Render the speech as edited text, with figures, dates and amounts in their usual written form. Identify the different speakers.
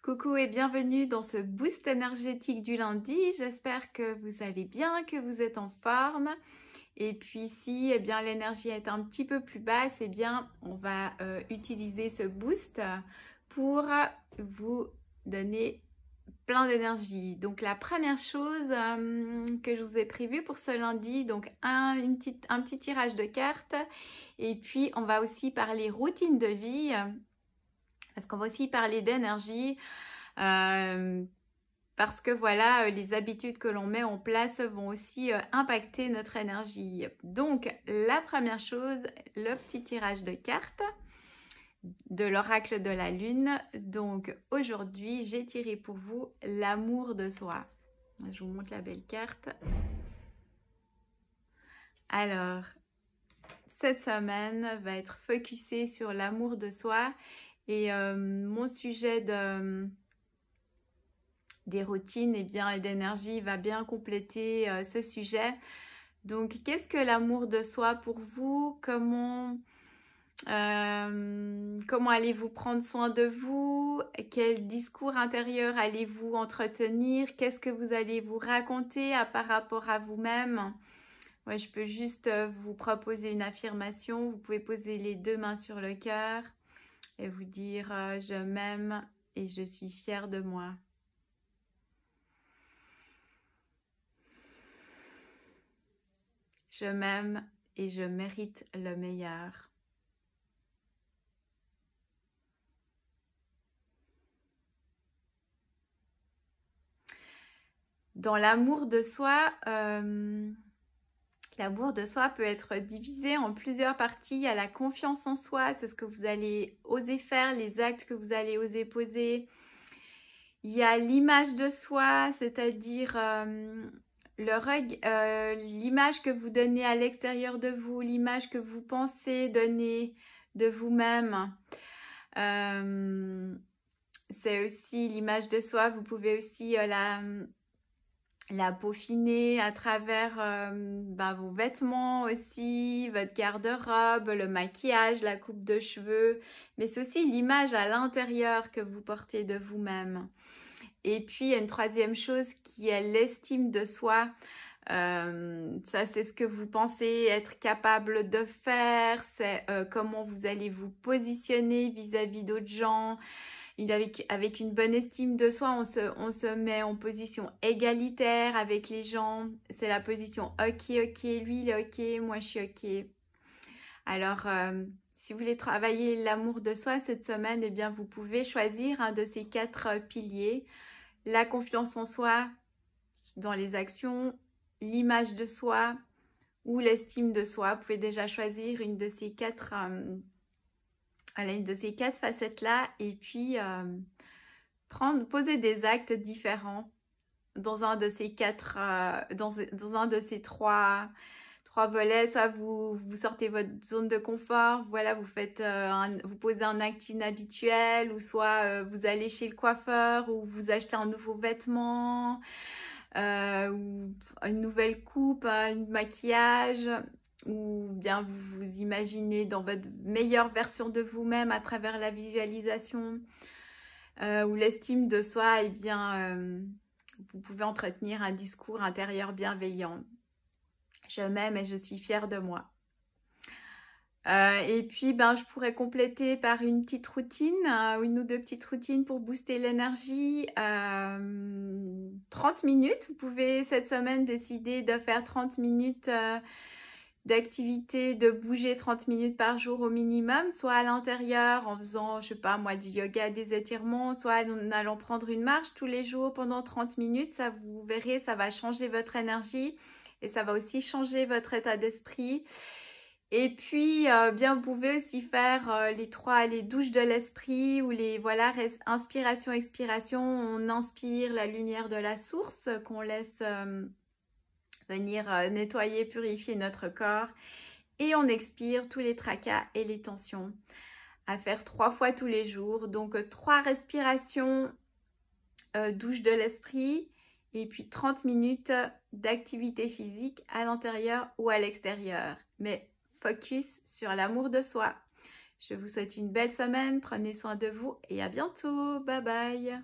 Speaker 1: Coucou et bienvenue dans ce boost énergétique du lundi. J'espère que vous allez bien, que vous êtes en forme. Et puis si l'énergie est un petit peu plus basse, on va utiliser ce boost pour vous donner plein d'énergie. Donc la première chose que je vous ai prévue pour ce lundi, donc un petit tirage de cartes. Et puis on va aussi parler routine de vie. Parce qu'on va aussi parler d'énergie, parce que voilà, les habitudes que l'on met en place vont aussi impacter notre énergie. Donc, la première chose, le petit tirage de cartes de l'oracle de la lune. Donc, aujourd'hui, j'ai tiré pour vous l'amour de soi. Je vous montre la belle carte. Alors, cette semaine va être focusée sur l'amour de soi. Et mon sujet des routines et d'énergie va bien compléter ce sujet. Donc, qu'est-ce que l'amour de soi pour vous? Comment allez-vous prendre soin de vous? Quel discours intérieur allez-vous entretenir? Qu'est-ce que vous allez vous raconter par rapport à vous-même? Ouais, je peux juste vous proposer une affirmation. Vous pouvez poser les deux mains sur le cœur et vous dire je m'aime et je suis fière de moi. Je m'aime et je mérite le meilleur. Dans l'amour de soi, l'amour de soi peut être divisé en plusieurs parties. Il y a la confiance en soi, c'est ce que vous allez oser faire, les actes que vous allez oser poser. Il y a l'image de soi, c'est-à-dire l'image que vous donnez à l'extérieur de vous, l'image que vous pensez donner de vous-même. C'est aussi l'image de soi. Vous pouvez aussi la peaufiner à travers vos vêtements aussi, votre garde-robe, le maquillage, la coupe de cheveux. Mais c'est aussi l'image à l'intérieur que vous portez de vous-même. Et puis, il y a une troisième chose qui est l'estime de soi. Ça, c'est ce que vous pensez être capable de faire. C'est comment vous allez vous positionner vis-à-vis d'autres gens. Avec une bonne estime de soi, on se met en position égalitaire avec les gens. C'est la position ok, lui il est ok, moi je suis ok. Alors, si vous voulez travailler l'amour de soi cette semaine, vous pouvez choisir un de ces 4 piliers. La confiance en soi dans les actions, l'image de soi ou l'estime de soi. Vous pouvez déjà choisir une de ces 4 facettes-là et puis poser des actes différents dans un de ces 4, dans un de ces 3 volets. Soit vous sortez votre zone de confort, voilà, vous posez un acte inhabituel, ou soit vous allez chez le coiffeur, ou vous achetez un nouveau vêtement, ou une nouvelle coupe, un maquillage, ou bien vous vous imaginez dans votre meilleure version de vous-même à travers la visualisation, ou l'estime de soi, vous pouvez entretenir un discours intérieur bienveillant. Je m'aime et je suis fière de moi. Et puis, je pourrais compléter par une petite routine, une ou 2 petites routines pour booster l'énergie. 30 minutes, vous pouvez cette semaine décider de faire 30 minutes d'activité, de bouger 30 minutes par jour au minimum, soit à l'intérieur en faisant, je sais pas moi, du yoga, des étirements, soit en allant prendre une marche tous les jours pendant 30 minutes. Ça, vous verrez, ça va changer votre énergie et ça va aussi changer votre état d'esprit. Et puis, vous pouvez aussi faire les douches de l'esprit, ou inspiration, expiration. On inspire la lumière de la source qu'on laisse venir nettoyer, purifier notre corps. Et on expire tous les tracas et les tensions. À faire 3 fois tous les jours. Donc, 3 respirations, douche de l'esprit. Et puis 30 minutes d'activité physique à l'intérieur ou à l'extérieur. Mais focus sur l'amour de soi. Je vous souhaite une belle semaine, prenez soin de vous et à bientôt. Bye bye.